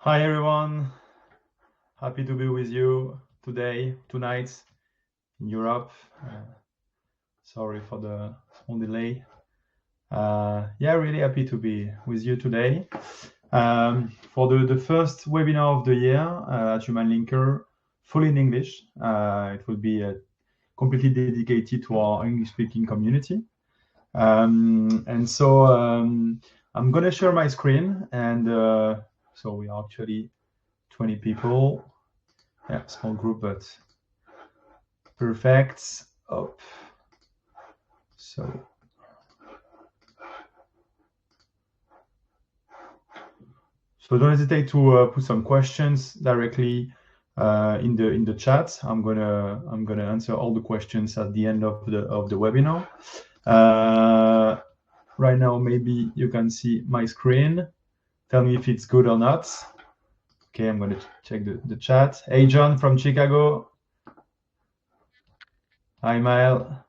Hi everyone, happy to be with you tonight in Europe. Sorry for the small delay. Really happy to be with you today. For the first webinar of the year at Human Linker, fully in English. It will be completely dedicated to our English-speaking community. I'm gonna share my screen, and so we are actually 20 people. Yeah, small group, but perfect. Up. So don't hesitate to put some questions directly in the chat. I'm gonna answer all the questions at the end of the webinar. Right now, maybe you can see my screen. Tell me if it's good or not. Okay, I'm gonna check the chat. Hey, John from Chicago. Hi, Mael.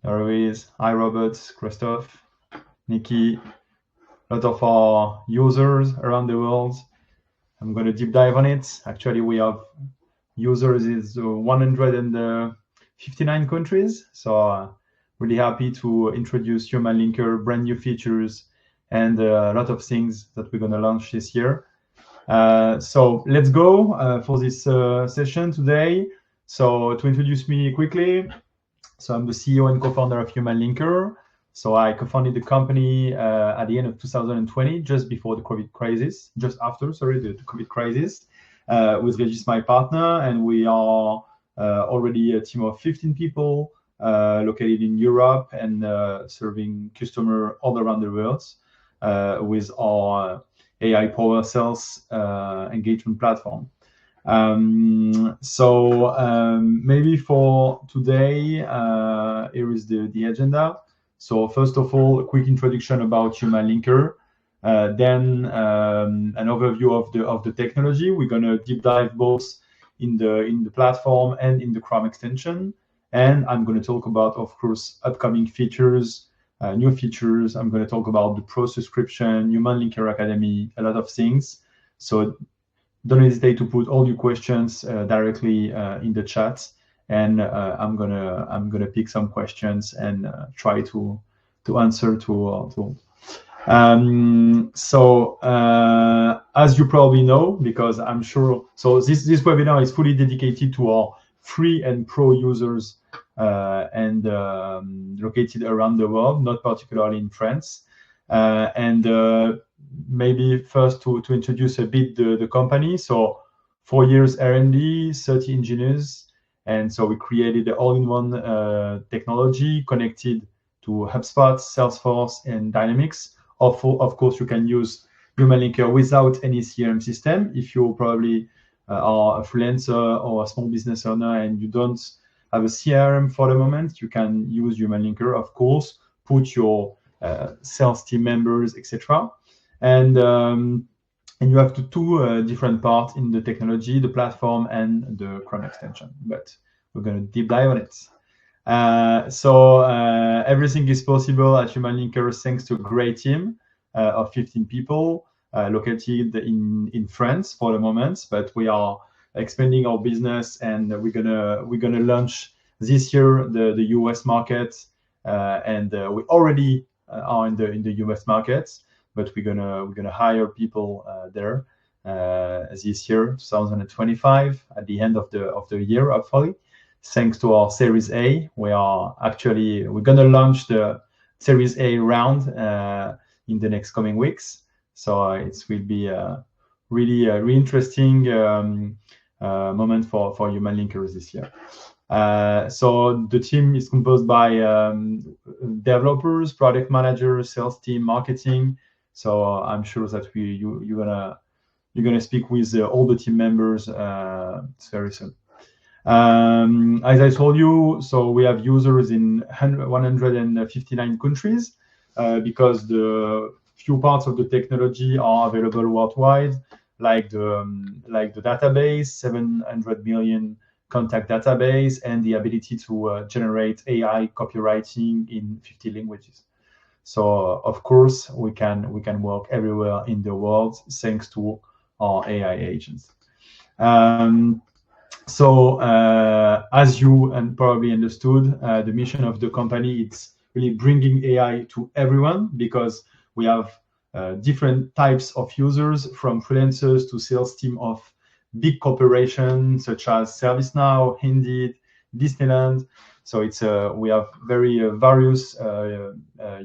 Ruiz. Hi, Robert. Christophe. Nikki. A lot of our users around the world. I'm going to deep dive on it. Actually, we have users in 159 countries. So really happy to introduce Human Linker, brand new features, and a lot of things that we're going to launch this year. So let's go for this session today. So to introduce me quickly, so I'm the CEO and co-founder of Human Linker. So I co-founded the company at the end of 2020, just before the COVID crisis, just after, sorry, the COVID crisis, with Regis, my partner, and we are already a team of 15 people located in Europe and serving customers all around the world with our AI power sales engagement platform. Maybe for today, here is the agenda. So first of all, a quick introduction about Human Linker. Then an overview of the technology. We're going to deep dive both in the platform and in the Chrome extension. And I'm going to talk about, of course, upcoming features, new features. I'm going to talk about the Pro subscription, Human Linker Academy, a lot of things. So don't hesitate to put all your questions directly in the chat, and I'm gonna pick some questions and try to answer to. As you probably know, because I'm sure, so this webinar is fully dedicated to our free and pro users and located around the world, not particularly in France. Maybe first to introduce a bit the company. So 4 years R&D, 30 engineers. And so we created an all-in-one technology connected to HubSpot, Salesforce, and Dynamics. Of course, you can use Human Linker without any CRM system. If you probably are a freelancer or a small business owner and you don't have a CRM for the moment, you can use Human Linker, of course, put your sales team members, etc. And you have two different parts in the technology, the platform and the Chrome extension. But we're going to deep dive on it. Everything is possible at Human Linker thanks to a great team of 15 people located in France for the moment. But we are expanding our business, and we're gonna launch this year the US market, and we already are in the US market, but we're gonna hire people there this year, 2025, at the end of the year, hopefully. Thanks to our Series A, we're gonna launch the Series A round in the next coming weeks. So it will be a really interesting moment for Human Linkers this year. So the team is composed by developers, product managers, sales team, marketing. So I'm sure that you're gonna speak with all the team members very soon. As I told you, so we have users in 159 countries because the few parts of the technology are available worldwide, like the database, 700 million contact database, and the ability to generate AI copywriting in 50 languages. So of course we can work everywhere in the world thanks to our AI agents. So as you and probably understood, the mission of the company, it's really bringing AI to everyone, because we have different types of users, from freelancers to sales team of big corporations such as ServiceNow, Indeed, Disneyland. So it's we have very various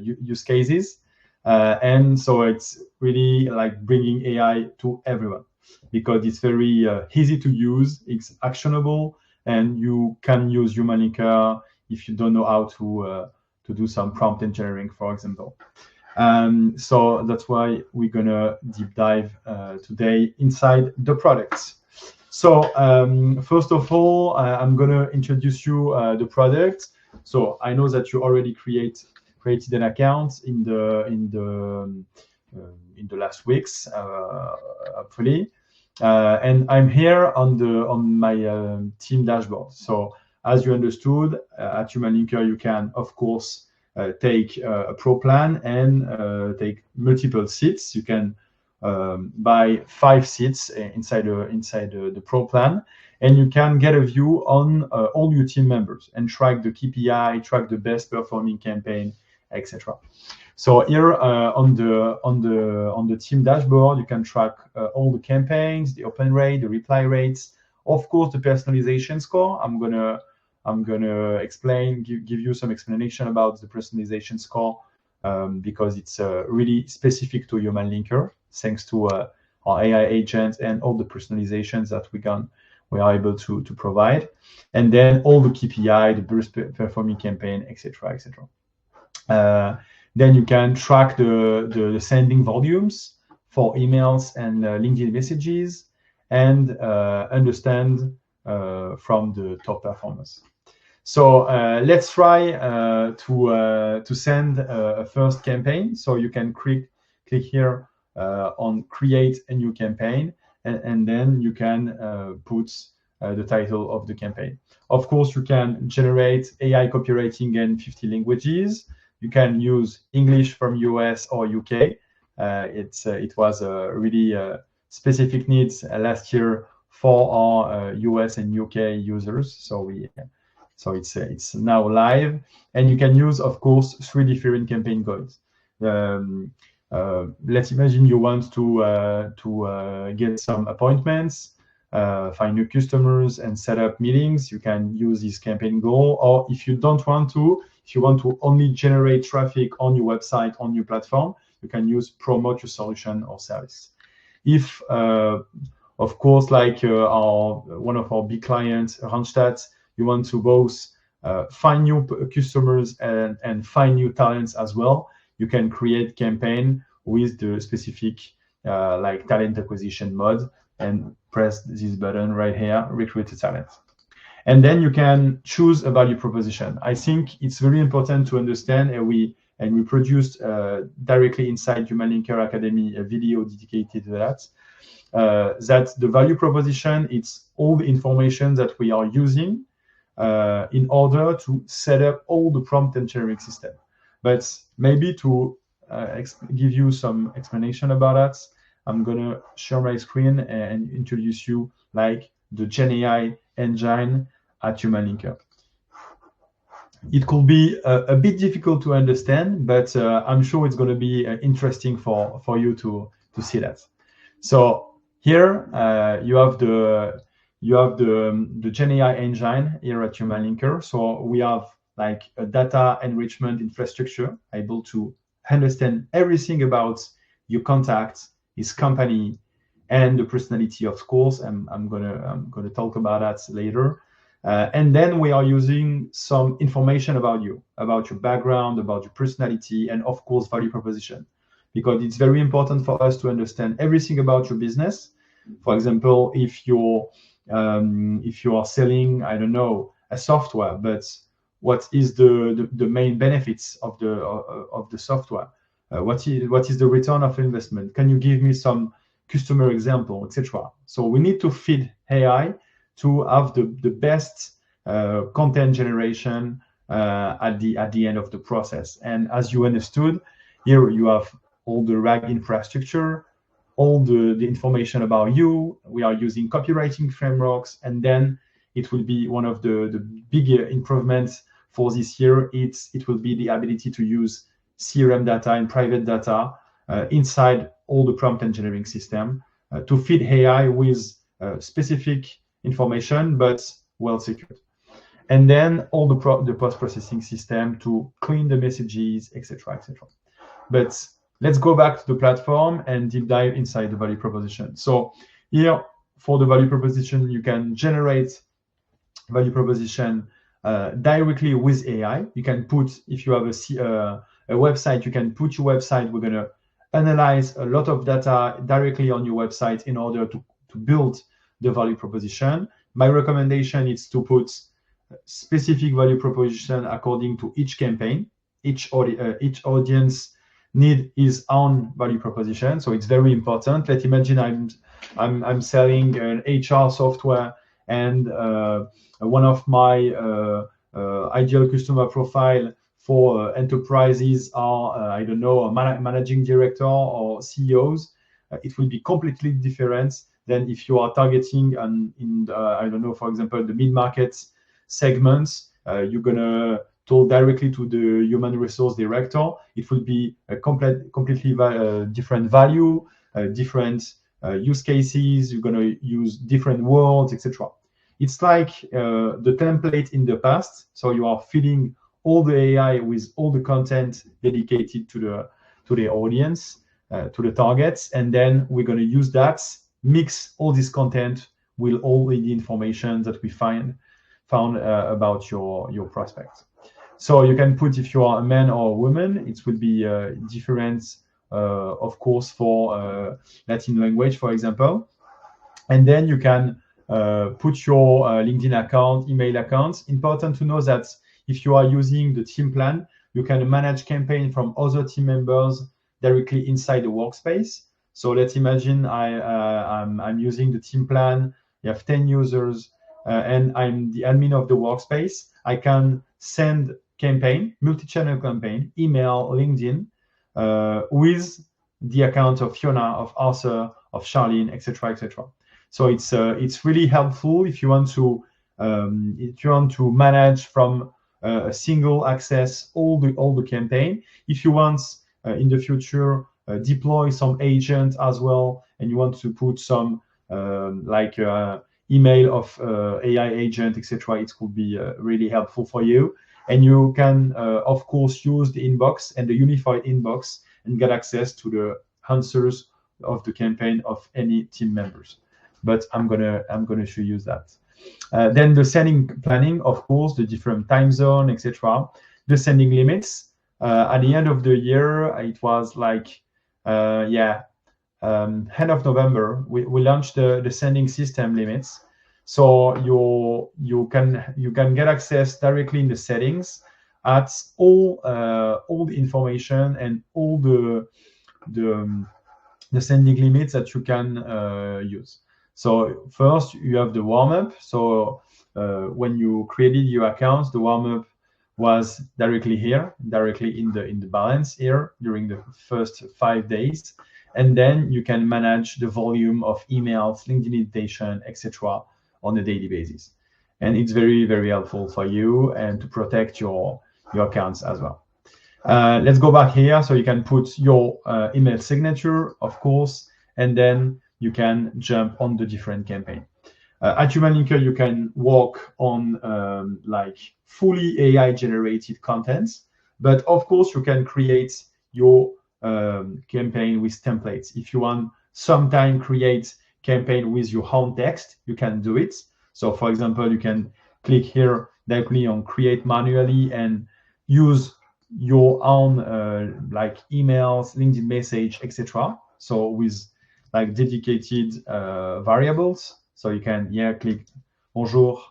use cases, and so it's really like bringing AI to everyone, because it's very easy to use, it's actionable, and you can use HumanLinker if you don't know how to do some prompt engineering, for example. So that's why we're gonna deep dive today inside the products. So first of all, I'm gonna introduce you the product. So I know that you already created an account in the last weeks, hopefully. And I'm here on my team dashboard. So as you understood, at HumanLinker, you can, of course, take a pro plan and take multiple seats. You can buy 5 seats inside the pro plan, and you can get a view on all your team members and track the KPI, track the best performing campaign, etc. So here on the team dashboard, you can track all the campaigns, the open rate, the reply rates, of course, the personalization score. I'm gonna explain, give you some explanation about the personalization score, because it's really specific to HumanLinker, thanks to our AI agents and all the personalizations that we are able to provide, and then all the KPI, the best performing campaign, etc., etc. Then you can track the sending volumes for emails and LinkedIn messages, and understand from the top performers. So let's try to send a first campaign. So you can click here on create a new campaign, and then you can put the title of the campaign. Of course, you can generate AI copywriting in 50 languages. You can use English from US or UK. It was a really specific needs last year for our US and UK users. So it's now live, and you can use, of course, 3 different campaign codes. Let's imagine you want to get some appointments, find new customers, and set up meetings. You can use this campaign goal. Or if you don't want to, if you want to only generate traffic on your website, on your platform, you can use promote your solution or service. If, of course, like one of our big clients, Randstad, you want to both find new customers and find new talents as well, you can create campaign with the specific like talent acquisition mode, and press this button right here, recruit a talent. And then you can choose a value proposition. I think it's very important to understand, and we produced directly inside HumanLinker Academy a video dedicated to that, that the value proposition, it's all the information that we are using in order to set up all the prompt engineering system. But maybe to give you some explanation about that, I'm gonna share my screen and introduce you like the Gen AI engine at HumanLinker. It could be a bit difficult to understand, but I'm sure it's going to be interesting for you to see that. So here you have the Gen AI engine here at HumanLinker. So we have like a data enrichment infrastructure, able to understand everything about your contact, his company, and the personality, of course. I'm gonna talk about that later. And then we are using some information about you, about your background, about your personality, and of course, value proposition, because it's very important for us to understand everything about your business. For example, if you are selling, I don't know, a software, but what is the main benefits of the software? What is the return of investment? Can you give me some customer example, etc.? So we need to feed AI to have the best content generation at the end of the process. And as you understood, here you have all the RAG infrastructure, all the information about you. We are using copywriting frameworks, and then it will be one of the big improvements for this year. It will be the ability to use CRM data and private data inside all the prompt engineering system to feed AI with specific information, but well secured. And then all the post-processing system to clean the messages, etc., etc. But let's go back to the platform and deep dive inside the value proposition. So here, for the value proposition, you can generate value proposition directly with AI. You can put, if you have a website, you can put your website. We're going to analyze a lot of data directly on your website in order to build the value proposition. My recommendation is to put specific value proposition according to each campaign. Each audience need his own value proposition, so it's very important. Let's imagine I'm selling an HR software, and one of my ideal customer profile for enterprises are I don't know, a managing director or CEOs. It will be completely different than if you are targeting in I don't know, for example, the mid-market segments. You're gonna talk directly to the human resource director. It will be a completely different value, different use cases. You're gonna use different words, etc. It's like the template in the past. So you are feeding all the AI with all the content dedicated to the audience, to the targets, and then we're gonna use that, mix all this content with all the information that we found about your prospects. So you can put, if you are a man or a woman, it will be different, of course, for Latin language, for example. And then you can put your LinkedIn account, email accounts. Important to know that if you are using the team plan, you can manage campaign from other team members directly inside the workspace. So let's imagine I'm using the team plan. You have 10 users, and I'm the admin of the workspace. I can send campaign, multi-channel campaign, email, LinkedIn, with the account of Fiona, of Arthur, of Charlene, etc., etc. So it's really helpful if you want to manage from a single access all the campaign. If you want in the future deploy some agent as well, and you want to put some email of AI agent, etc., it could be really helpful for you. And you can, of course, use the inbox and the unified inbox and get access to the answers of the campaign of any team members. But I'm gonna show you that. Then the sending planning, of course, the different time zone, etc. The sending limits. At the end of the year, it was like, end of November, we launched the sending system limits. So you can get access directly in the settings at all the information and all the sending limits that you can use. So first you have the warm-up. So when you created your account, the warm-up was directly here, directly in the balance here during the first 5 days. And then you can manage the volume of emails, LinkedIn invitation, etc. on a daily basis. And it's very, very helpful for you and to protect your accounts as well. Let's go back here. So you can put your email signature, of course, and then you can jump on the different campaign. At HumanLinker, you can work on like fully AI generated contents, but of course you can create your campaign with templates. If you want sometime create campaign with your own text, you can do it. So for example, you can click here directly on create manually and use your own like emails, LinkedIn message, etc. So with like dedicated variables. So you can click bonjour,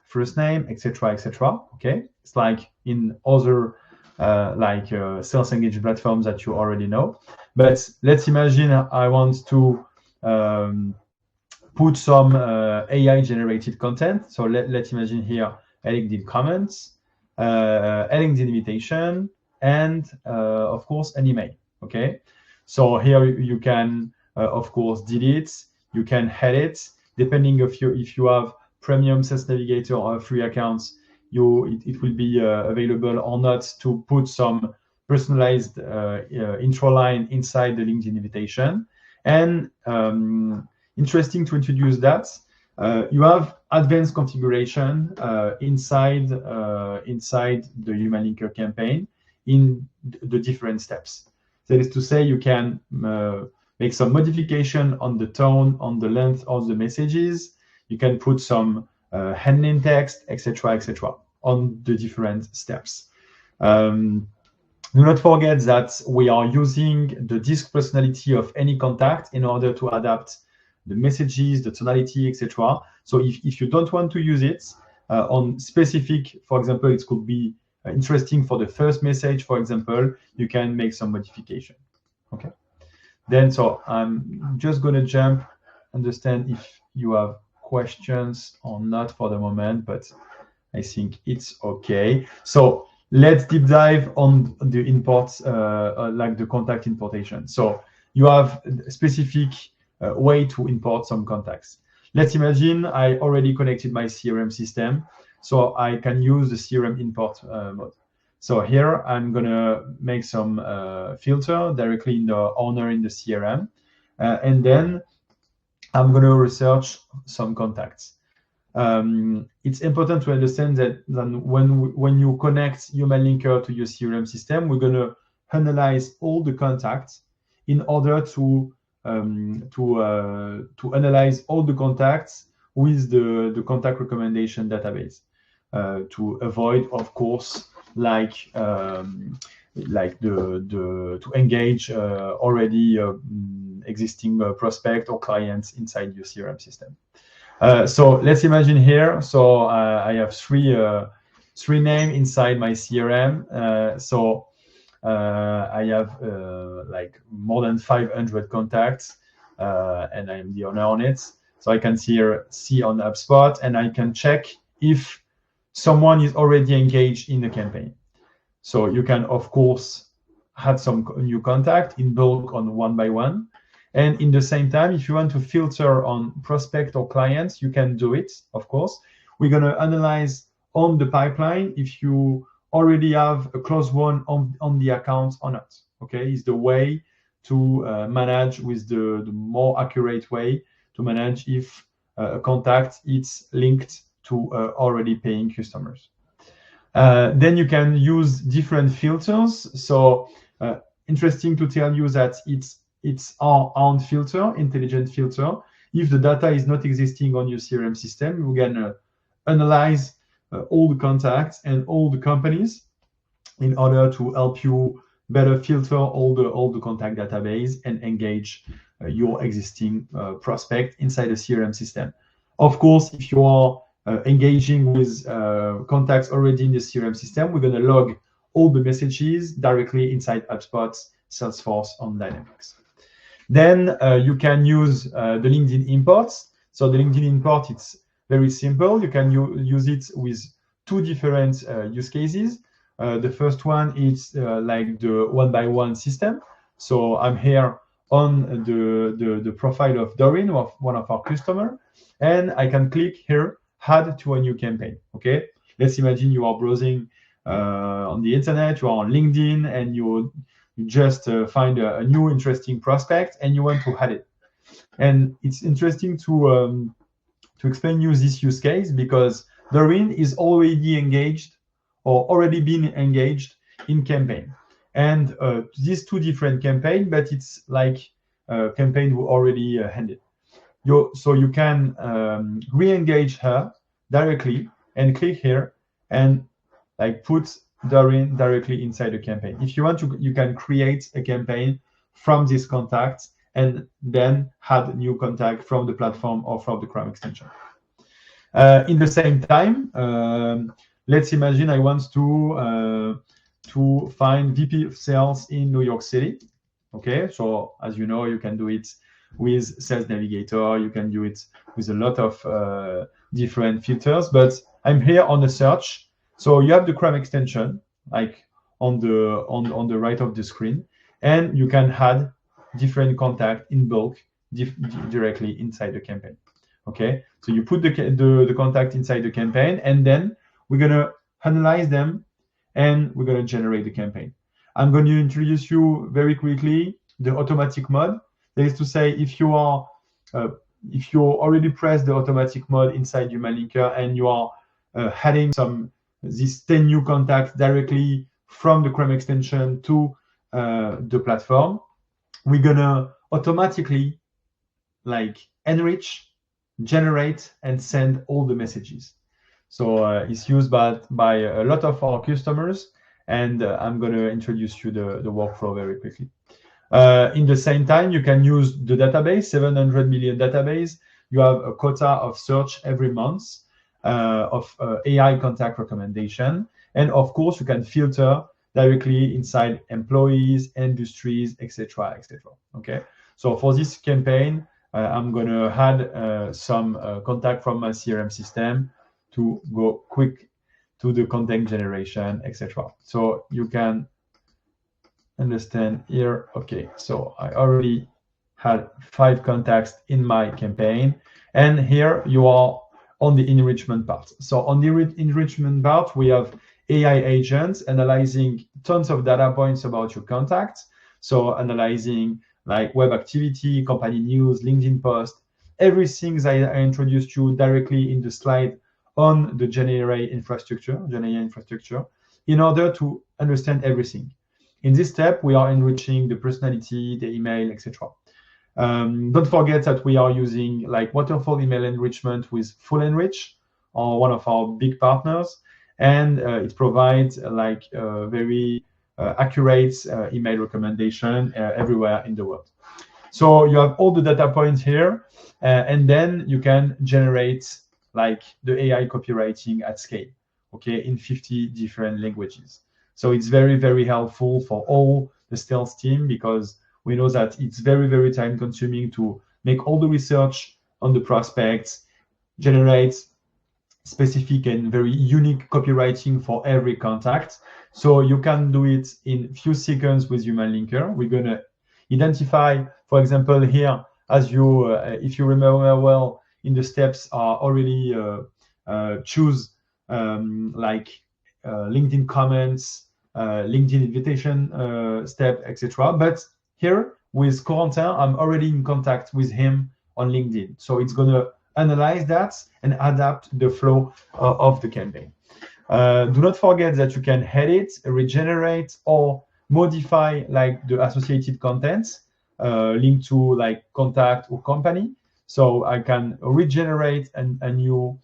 first name, etc., etc. Okay, it's like in other sales engagement platforms that you already know. But let's imagine I want to put some AI generated content. So let's imagine here a LinkedIn comments, a LinkedIn invitation, and of course an email. Okay, so here you can of course, delete. You can edit depending if you have premium Sales Navigator or free accounts. It will be available or not to put some personalized intro line inside the LinkedIn invitation. And interesting to introduce that. You have advanced configuration inside the Human Linker campaign in the different steps. That is to say, you can make some modification on the tone, on the length of the messages. You can put some handling text, etc., on the different steps. Do not forget that we are using the disk personality of any contact in order to adapt the messages, the tonality, etc. So if you don't want to use it on specific, for example, it could be interesting for the first message, for example, you can make some modification. Okay. Then, so I'm just going to jump, understand if you have questions or not for the moment, but I think it's okay. So let's deep dive on the imports, like the contact importation. So you have a specific way to import some contacts. Let's imagine I already connected my CRM system, so I can use the CRM import mode. So here I'm gonna make some filter directly in the owner in the CRM, and then I'm gonna research some contacts. It's important to understand that when you connect Human Linker to your CRM system, we're gonna analyze all the contacts in order to analyze all the contacts with the contact recommendation database to avoid, of course, to engage already existing prospect or clients inside your CRM system. So let's imagine here. So I have three names inside my CRM. I have like more than 500 contacts, and I'm the owner on it. So I can see on HubSpot, and I can check if someone is already engaged in the campaign. So you can, of course, add some new contact in bulk on one by one. And in the same time, if you want to filter on prospect or clients, you can do it, of course. We're going to analyze on the pipeline if you already have a close one on the account or not. Okay, is the way to manage with the more accurate way to manage if a contact is linked to already paying customers. Then you can use different filters. So interesting to tell you that it's our own filter, intelligent filter. If the data is not existing on your CRM system, we're gonna analyze all the contacts and all the companies in order to help you better filter all the contact database and engage your existing prospect inside the CRM system. Of course, if you are engaging with contacts already in the CRM system, we're going to log all the messages directly inside HubSpot, Salesforce on Dynamics. Then you can use the LinkedIn imports. So the LinkedIn import, it's very simple. You can use it with two different use cases. The first one is like the one-by-one system. So I'm here on the profile of Doreen, of one of our customers, and I can click here, add to a new campaign. Okay, let's imagine you are browsing on the internet, you are on LinkedIn, and you just find a new interesting prospect and you want to add it. And it's interesting to explain you this use case because Doreen is already engaged or already been engaged in campaign. And these two different campaign, but it's like a campaign who already ended. So you can re-engage her directly and click here and like put Doreen directly inside the campaign. If you want to, you can create a campaign from this contact and then add new contact from the platform or from the Chrome extension. In the same time, let's imagine I want to find VP of sales in New York City. Okay, so as you know, you can do it with Sales Navigator. You can do it with a lot of different filters, but I'm here on the search. So you have the Chrome extension, like on the right of the screen, and you can add different contact in bulk directly inside the campaign. Okay, so you put the contact inside the campaign, and then we're gonna analyze them, and we're gonna generate the campaign. I'm going to introduce you very quickly the automatic mode. That is to say, if you already pressed the automatic mode inside Human Linker and you are adding these 10 new contacts directly from the Chrome extension to the platform, we're gonna automatically enrich, generate, and send all the messages. So it's used by a lot of our customers, and I'm going to introduce you the workflow very quickly. In the same time, you can use the database, 700 million database. You have a quota of search every month of AI contact recommendation. And of course, you can filter directly inside employees, industries, etc., etc. Okay. So for this campaign, I'm going to add some contact from my CRM system to go quick to the content generation, etc. So you can understand here. Okay, so I already had 5 contacts in my campaign, and here you are on the enrichment part. So on the enrichment part, we have AI agents analyzing tons of data points about your contacts. So analyzing like web activity, company news, LinkedIn post, everything that I introduced you directly in the slide on the GenAI infrastructure, in order to understand everything. In this step, we are enriching the personality, the email, etc. Don't forget that we are using like waterfall email enrichment with Full Enrich, or one of our big partners, and it provides like very accurate email recommendation everywhere in the world. So you have all the data points here, and then you can generate like the AI copywriting at scale, okay, in 50 different languages. So it's very, very helpful for all the sales team, because we know that it's very, very time consuming to make all the research on the prospects, generate specific and very unique copywriting for every contact. So you can do it in few seconds with Human Linker. We're going to identify, for example, here, as you, if you remember well, in the steps are already choose LinkedIn comments, LinkedIn invitation step, etc. But here with Corentin, I'm already in contact with him on LinkedIn. So it's going to analyze that and adapt the flow of the campaign. Do not forget that you can edit, regenerate, or modify like the associated contents linked to like contact or company. So I can regenerate a new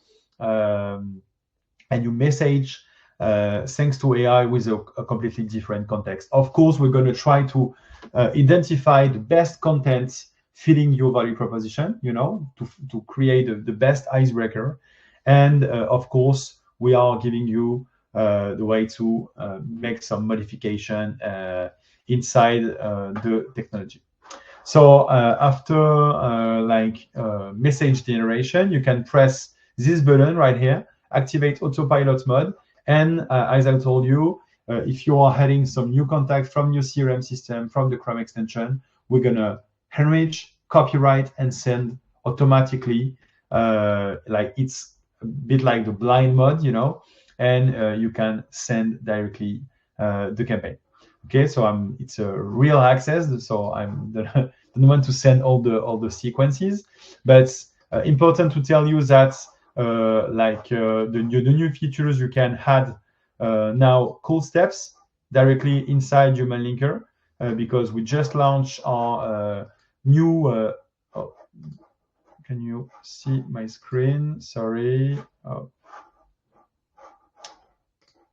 message thanks to AI with a completely different context. Of course, we're going to try to identify the best content fitting your value proposition, you know, to create the best icebreaker. And of course, we are giving you the way to make some modification inside the technology. So after message generation, you can press this button right here, activate autopilot mode. And as I told you, if you are having some new contact from your CRM system, from the Chrome extension, we're going to enrich, copyright, and send automatically. Like it's a bit like the blind mode, you know, and you can send directly the campaign. Okay, so it's a real access, so I'm don't want to send all the sequences, but important to tell you that the new features you can add now call steps directly inside Human Linker because we just launched our new. Oh, can you see my screen? Sorry.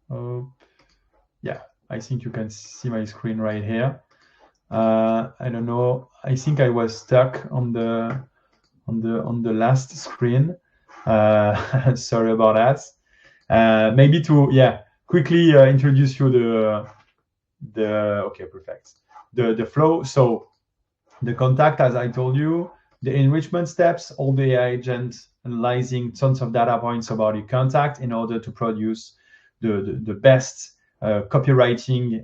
Oh, yeah. I think you can see my screen right here. I don't know. I think I was stuck on the last screen. Sorry about that. Maybe to quickly introduce you the okay, perfect. The flow. So the contact, as I told you, the enrichment steps, all the AI agents analyzing tons of data points about your contact in order to produce the best copywriting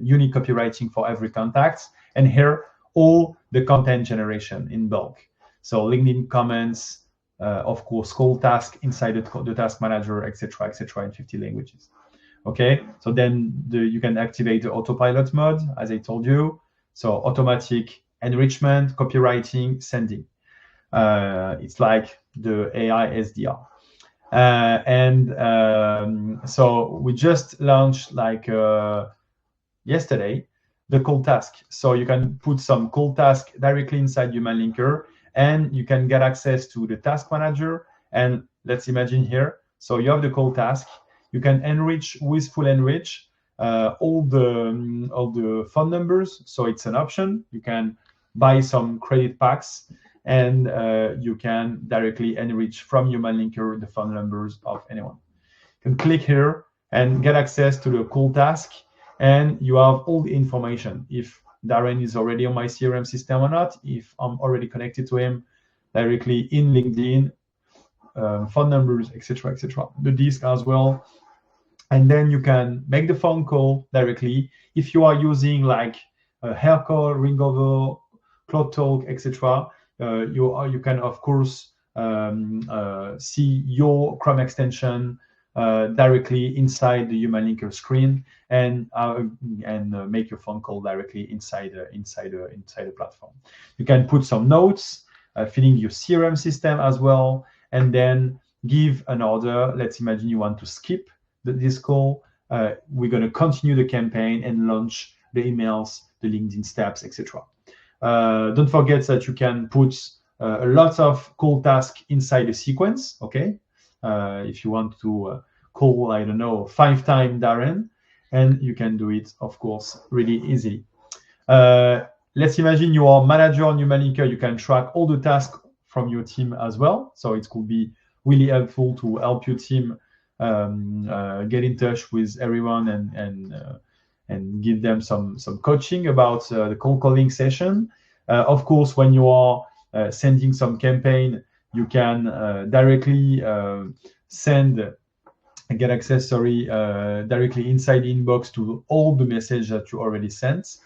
unique copywriting for every contact. And here, all the content generation in bulk. So LinkedIn comments, of course, call task inside the task manager, etc., in 50 languages. Okay, so then you can activate the autopilot mode, as I told you. So automatic enrichment, copywriting, sending. It's like the AI SDR. So we just launched like yesterday the call task. So you can put some call task directly inside Human Linker, and you can get access to the task manager. And let's imagine here. So you have the call task. You can enrich with full enrich all the phone numbers. So it's an option. You can buy some credit packs, and you can directly enrich from Human Linker the phone numbers of anyone. You can click here and get access to the call task, and you have all the information. If Darren is already on my CRM system or not, if I'm already connected to him directly in LinkedIn, phone numbers, etc., the disk as well. And then you can make the phone call directly. If you are using like Haircall, Ringover, Cloud Talk, etc., you can of course see your Chrome extension directly inside the Human Linker screen, and make your phone call directly inside the platform. You can put some notes, filling your CRM system as well, and then give an order. Let's imagine you want to skip this call. We're going to continue the campaign and launch the emails, the LinkedIn steps, etc. Don't forget that you can put a lot of call tasks inside a sequence. Okay, if you want to call, I don't know, 5 times Darren, and you can do it, of course, really easily. Let's imagine you are manager on Human Linker. You can track all the tasks from your team as well. So it could be really helpful to help your team get in touch with everyone and give them some coaching about the cold calling session. Of course, when you are sending some campaign, you can directly get access directly inside the inbox to all the messages that you already sent.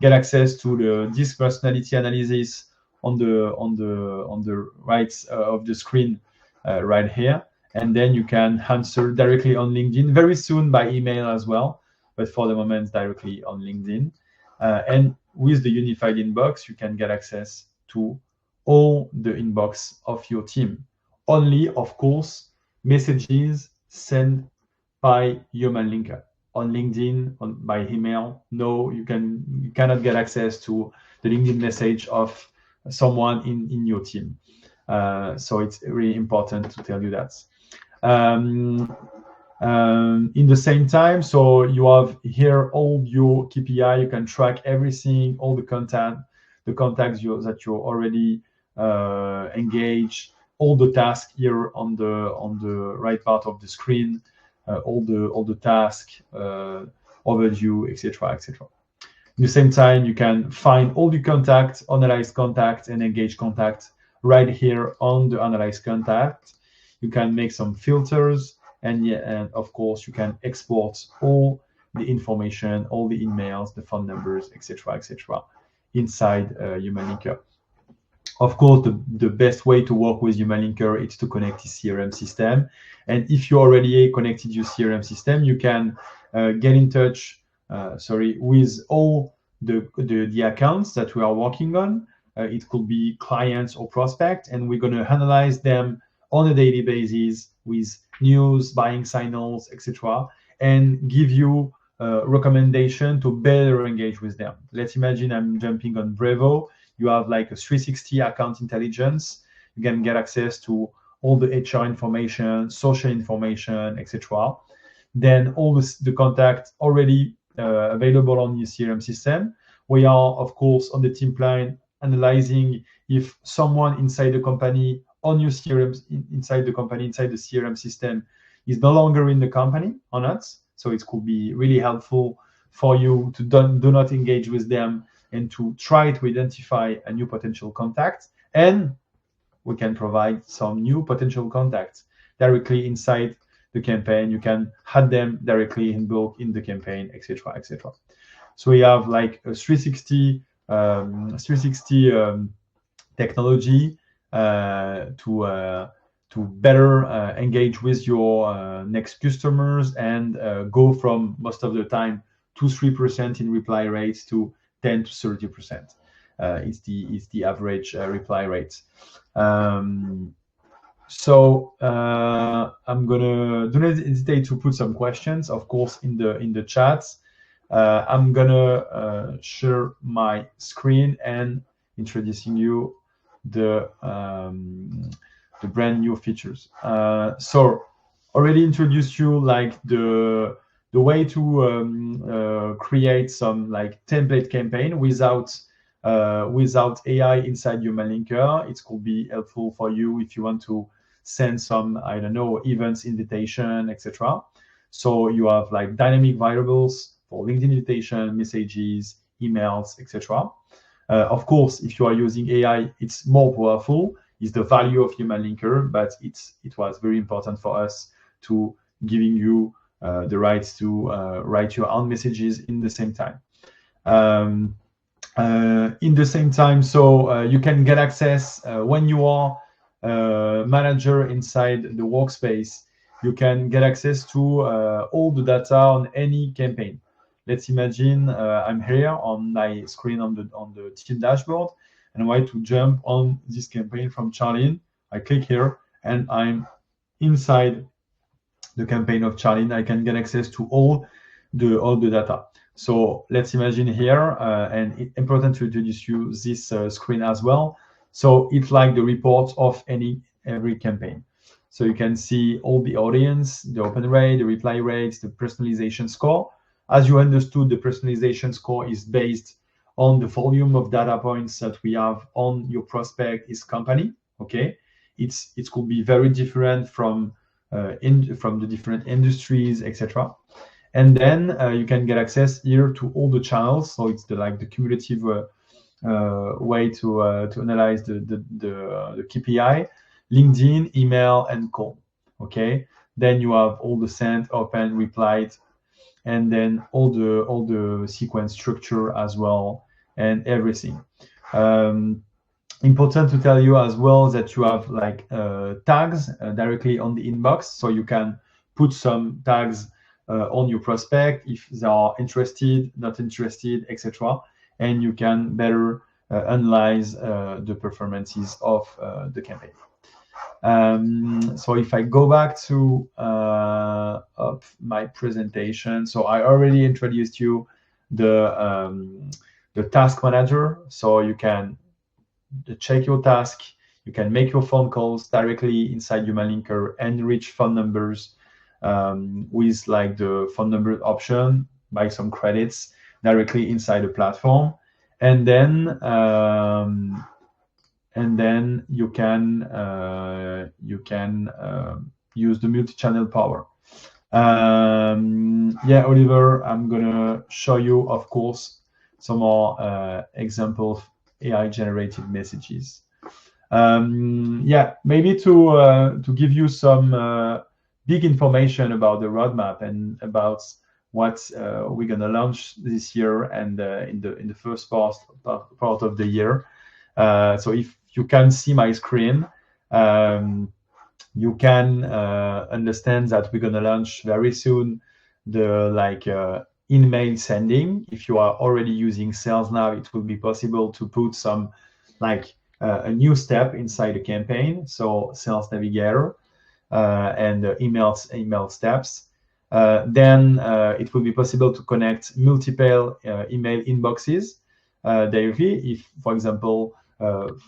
Get access to the disk personality analysis on the right of the screen right here. And then you can answer directly on LinkedIn, very soon by email as well, but for the moment directly on LinkedIn. And with the unified inbox, you can get access to all the inbox of your team. Only, of course, messages sent by Human Linker. On LinkedIn, by email, no, you cannot get access to the LinkedIn message of someone in your team. So it's really important to tell you that. In the same time, so you have here all your KPI. You can track everything, all the contacts that you already engaged, all the tasks here on the right part of the screen, all the tasks, overview, etc. At the same time, you can find all the contacts, analyze contacts, and engage contacts right here on the analyze contact. You can make some filters, and of course you can export all the information, all the emails, the phone numbers, etc., inside Human Linker. Of course, the best way to work with Human Linker is to connect the CRM system. And if you already connected your CRM system, you can get in touch with all the accounts that we are working on. It could be clients or prospects, and we're going to analyze them on a daily basis with news, buying signals, etc., and give you recommendation to better engage with them. Let's imagine I'm jumping on Brevo. You have like a 360 account intelligence. You can get access to all the HR information, social information, etc. Then all the contacts already available on your CRM system. We are, of course, on the team line analyzing if someone inside the company on your CRM, inside the CRM system is no longer in the company or not. So it could be really helpful for you to do not engage with them and to try to identify a new potential contact. And we can provide some new potential contacts directly inside the campaign. You can add them directly in bulk in the campaign, etc. So we have like a 360 technology to better engage with your next customers and go from most of the time 2-3% in reply rates to 10 to 30%. It's the average reply rate. So I'm gonna do not hesitate to put some questions, of course, in the chat. I'm gonna share my screen and introducing you the brand new features. So already introduced you like the way to create some like template campaign without AI inside Human Linker. It could be helpful for you if you want to send some, I don't know, events invitation, etc. So you have like dynamic variables for LinkedIn invitation, messages, emails, etc. Of course, if you are using AI, it's more powerful. It's the value of Human Linker, but it was very important for us to giving you the rights to write your own messages in the same time. So you can get access when you are manager inside the workspace. You can get access to all the data on any campaign. Let's imagine I'm here on my screen on the team dashboard, and I want to jump on this campaign from Charlene. I click here, and I'm inside the campaign of Charlene. I can get access to all the data. So let's imagine here, and it's important to introduce you this screen as well. So it's like the report of every campaign. So you can see all the audience, the open rate, the reply rates, the personalization score. As you understood, the personalization score is based on the volume of data points that we have on your prospect, his company. Okay, it could be very different from the different industries, etc. And then you can get access here to all the channels. So it's the cumulative way to analyze the KPI, LinkedIn, email, and call. Okay. Then you have all the sent, open, replied, and then all the sequence structure as well, and everything. Important to tell you as well that you have like tags directly on the inbox, so you can put some tags on your prospect if they are interested, not interested, etc. And you can better analyze the performances of the campaign. So if I go back to my presentation, so I already introduced you the task manager, so you can check your task, you can make your phone calls directly inside Human Linker and reach phone numbers with like the phone number option, buy some credits directly inside the platform, and then you can use the multi-channel power. Yeah, Oliver, I'm gonna show you, of course, some more examples of AI-generated messages. Yeah, maybe to give you some big information about the roadmap and about what we're gonna launch this year and in the first part of the year. So if you can see my screen, you can understand that we're gonna launch very soon the in-mail sending. If you are already using Sales now, it will be possible to put some a new step inside the campaign. So Sales Navigator and email steps. Then it will be possible to connect multiple email inboxes directly. If, for example, if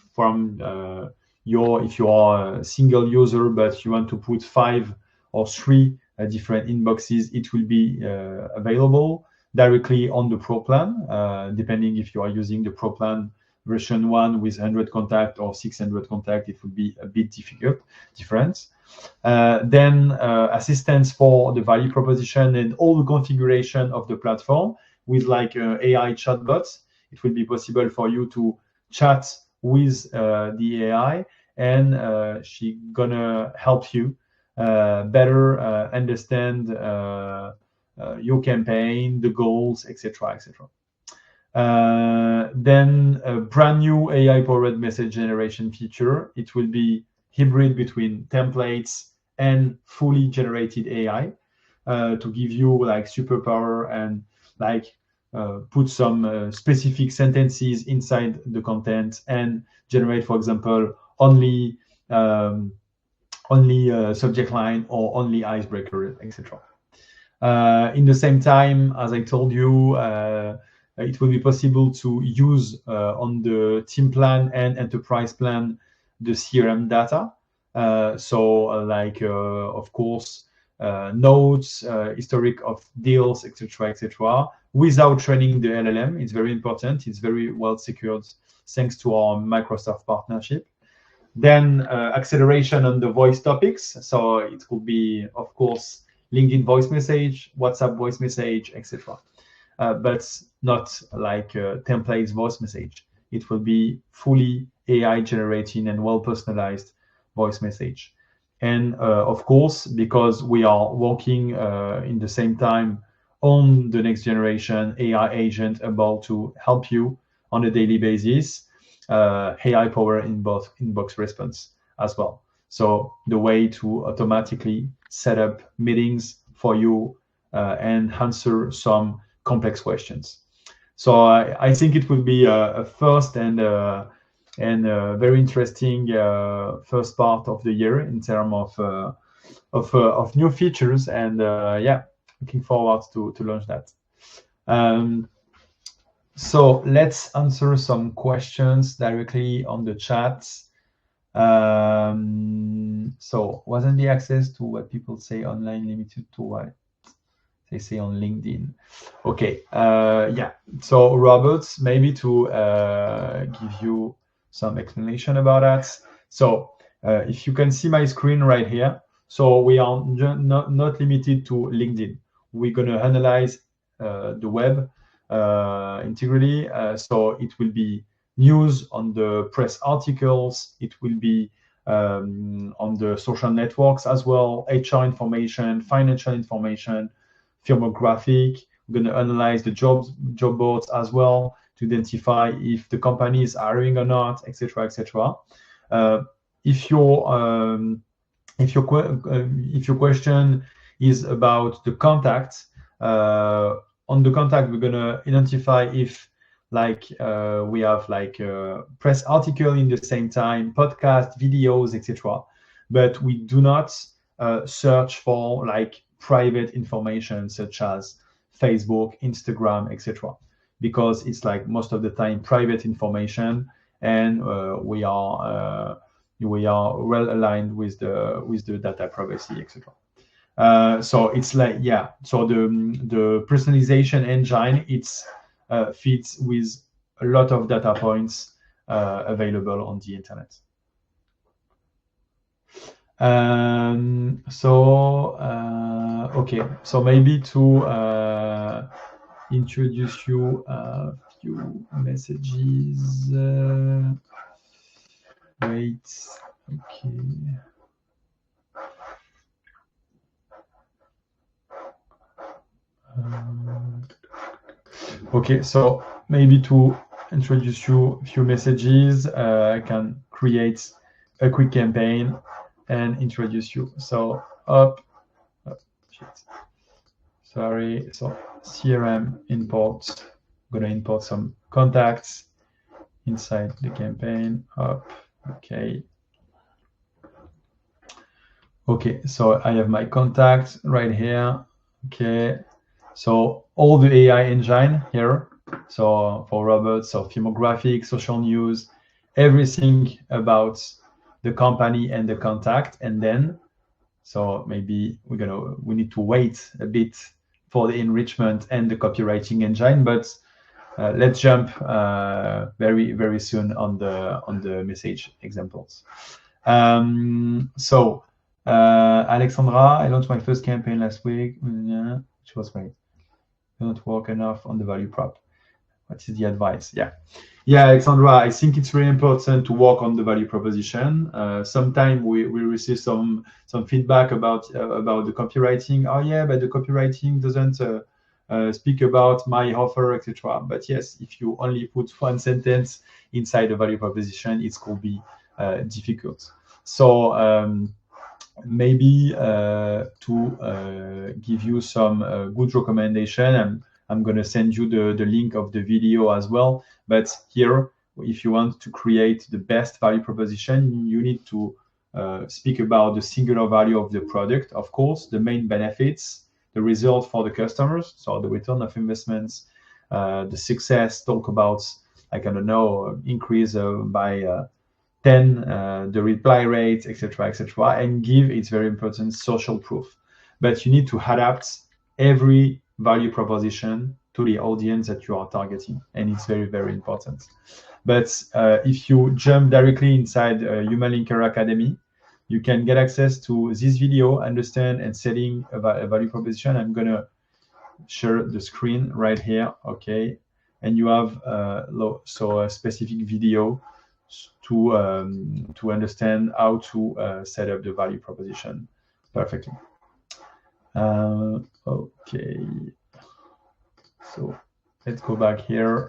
you are a single user but you want to put 5 or 3 different inboxes, it will be available directly on the Pro plan, depending if you are using the Pro plan version 1 with 100 contact or 600 contact, it would be a bit different. Then assistance for the value proposition and all the configuration of the platform with AI chatbots. It will be possible for you to chat with the AI, and she gonna help you better understand your campaign, the goals, etc., etc. Then a brand new AI-powered message generation feature. It will be hybrid between templates and fully generated AI to give you like superpower and like put some specific sentences inside the content and generate, for example, only subject line or only icebreaker, etc. In the same time, as I told you, it will be possible to use on the team plan and enterprise plan the CRM data. Of course, notes, historic of deals, etc., without training the LLM. It's very important. It's very well secured thanks to our Microsoft partnership. Then acceleration on the voice topics. So it could be, of course, LinkedIn voice message, WhatsApp voice message, etc. But not like templates voice message. It will be fully AI generating and well personalized voice message. And of course, because we are working in the same time on the next generation AI agent able to help you on a daily basis, AI power inbox response as well. So the way to automatically set up meetings for you and answer some complex questions. So I think it will be a first and very interesting first part of the year in terms of new features, and yeah, looking forward to launch that. So let's answer some questions directly on the chat. So wasn't the access to what people say online limited to what they say on LinkedIn? Okay, yeah. So Robert, maybe to give you some explanation about that. So if you can see my screen right here, so we are not limited to LinkedIn. We're going to analyze the web integrally. So it will be news on the press articles. It will be on the social networks as well, HR information, financial information, firmographic. We're going to analyze the job boards as well to identify if the company is hiring or not, etc., etc. If your question is about the contact, on the contact, we're going to identify if we have press article in the same time, podcast, videos, etc. But we do not search for like private information such as Facebook, Instagram, etc. because it's like most of the time private information, and we are well aligned with the data privacy, etc. So it's like, yeah, so the personalization engine, it's fits with a lot of data points available on the internet. Okay, so maybe to introduce you a few messages. Wait, okay. Okay, so maybe to introduce you a few messages, I can create a quick campaign and introduce you. So sorry, so CRM import, I'm gonna import some contacts inside the campaign, okay. Okay, so I have my contacts right here, okay. So all the AI engine here, so for Robert, so firmographic, social news, everything about the company and the contact, and then, so maybe we need to wait a bit for the enrichment and the copywriting engine, but let's jump very, very soon on the message examples. Alexandra, I launched my first campaign last week, which was great. Don't work enough on the value prop. What is the advice? Yeah, Alexandra, I think it's really important to work on the value proposition. Sometimes we receive some feedback about the copywriting. Oh yeah, but the copywriting doesn't speak about my offer, etc. But yes, if you only put one sentence inside the value proposition, it could be difficult. So maybe to give you some good recommendation, I'm going to send you the link of the video as well. But here, if you want to create the best value proposition, you need to speak about the singular value of the product, of course, the main benefits, the result for the customers, so the return of investments, the success, talk about, I don't know, increase by 10 the reply rate, etc., and give, it's very important, social proof. But you need to adapt every value proposition to the audience that you are targeting, and it's very, very important. But if you jump directly inside Human Linker Academy, you can get access to this video, understand and setting a value proposition. I'm gonna share the screen right here, okay? And you have so a specific video to understand how to set up the value proposition perfectly. Okay, so let's go back here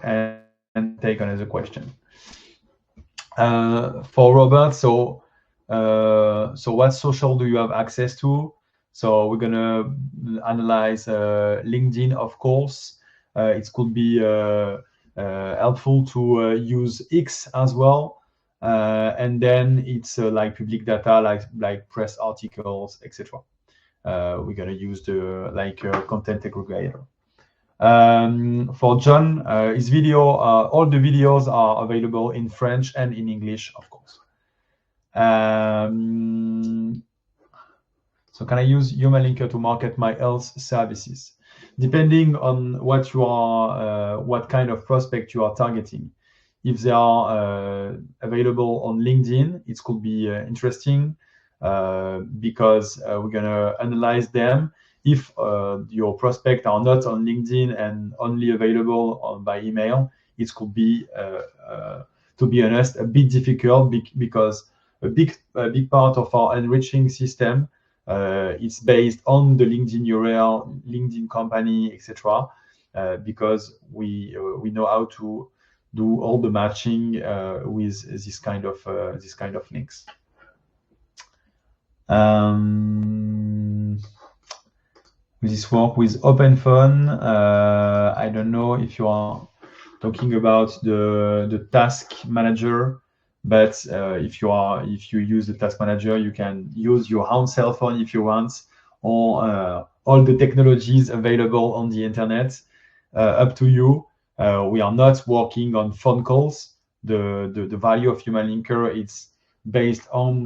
and take another question. For Robert, so what social do you have access to? So we're gonna analyze LinkedIn, of course. It could be helpful to use X as well. And then it's like public data, like press articles, etc. We're gonna use the content aggregator. For John, his video, all the videos are available in French and in English, of course. So can I use Human Linker to market my health services? Depending on what you are, what kind of prospect you are targeting. If they are available on LinkedIn, it could be interesting because we're gonna analyze them. If your prospects are not on LinkedIn and only available by email, it could be, to be honest, a bit difficult because a big part of our enriching system is based on the LinkedIn URL, LinkedIn company, etc. Because we know how to do all the matching with this kind of links. This work with OpenPhone. I don't know if you are talking about the task manager, but if you use the task manager, you can use your own cell phone if you want, or all the technologies available on the internet. Up to you. We are not working on phone calls. The value of Human Linker, it's based on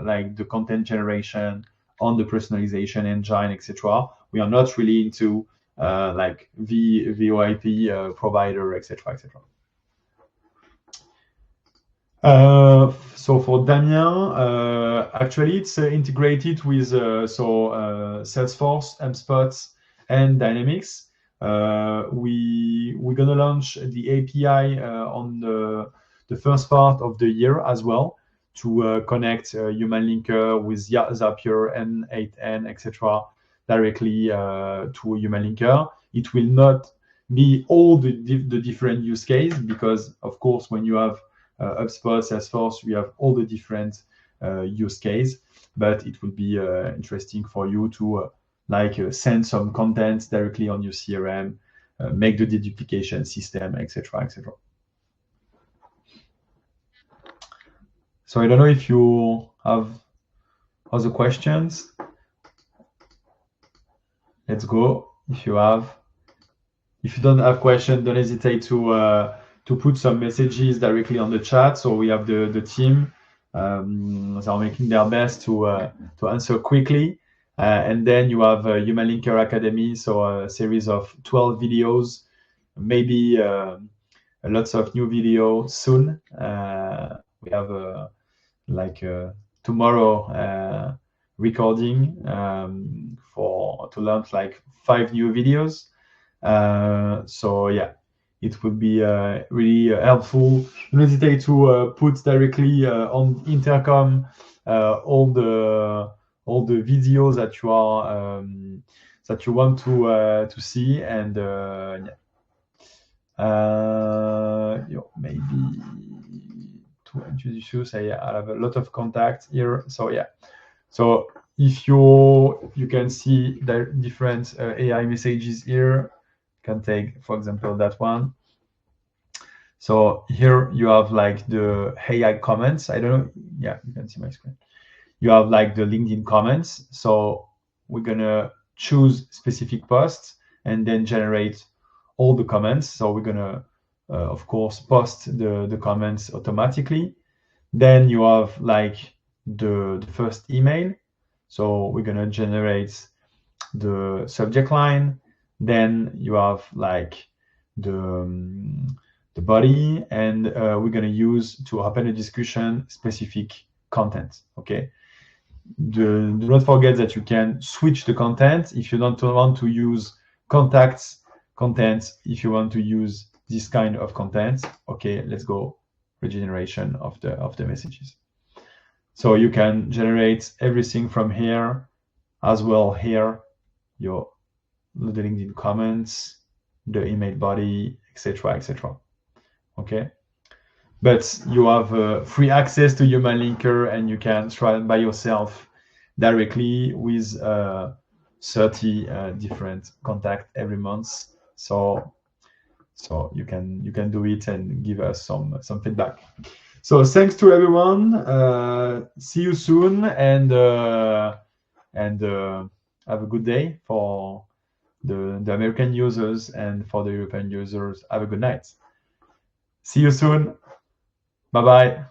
like the content generation, on the personalization engine, etc. We are not really into like VoIP provider, etc., etc. So for Damien, actually it's integrated with Salesforce, HubSpot, and Dynamics. We're gonna launch the API on the first part of the year as well to connect Human Linker with Zapier, N8N, etc. directly to Human Linker. It will not be all the different use cases because, of course, when you have HubSpot, Salesforce, we have all the different use cases, but it would be interesting for you to send some content directly on your CRM, make the deduplication system, etc., etc. So I don't know if you have other questions. Let's go. If you don't have questions, don't hesitate to put some messages directly on the chat. So we have the team. They are making their best to answer quickly. And then you have Human Linker Academy, so a series of 12 videos, maybe lots of new videos soon. We have tomorrow recording to launch like 5 new videos. So yeah, it would be really helpful. Don't hesitate to put directly on intercom all the videos that that you want to see, and maybe to introduce you. Say I have a lot of contacts here. So yeah. So if you can see the different AI messages here. Can take, for example, that one. So here you have like the AI comments. I don't know. Yeah, you can see my screen. You have like the LinkedIn comments. So we're gonna choose specific posts and then generate all the comments. So we're gonna, of course, post the comments automatically. Then you have like the first email. So we're gonna generate the subject line. Then you have like the body, and we're going to use to open a discussion specific content. Okay. Do not forget that you can switch the content if you don't want to use contacts content. If you want to use this kind of content, okay, let's go regeneration of the messages. So you can generate everything from here as well. Here, your the LinkedIn comments, the email body, etc., etc. Okay, but you have free access to Human Linker, and you can try it by yourself directly with 30 different contacts every month. So you can do it and give us some feedback. So thanks to everyone. See you soon, and have a good day for the American users, and for the European users, have a good night. See you soon. Bye-bye.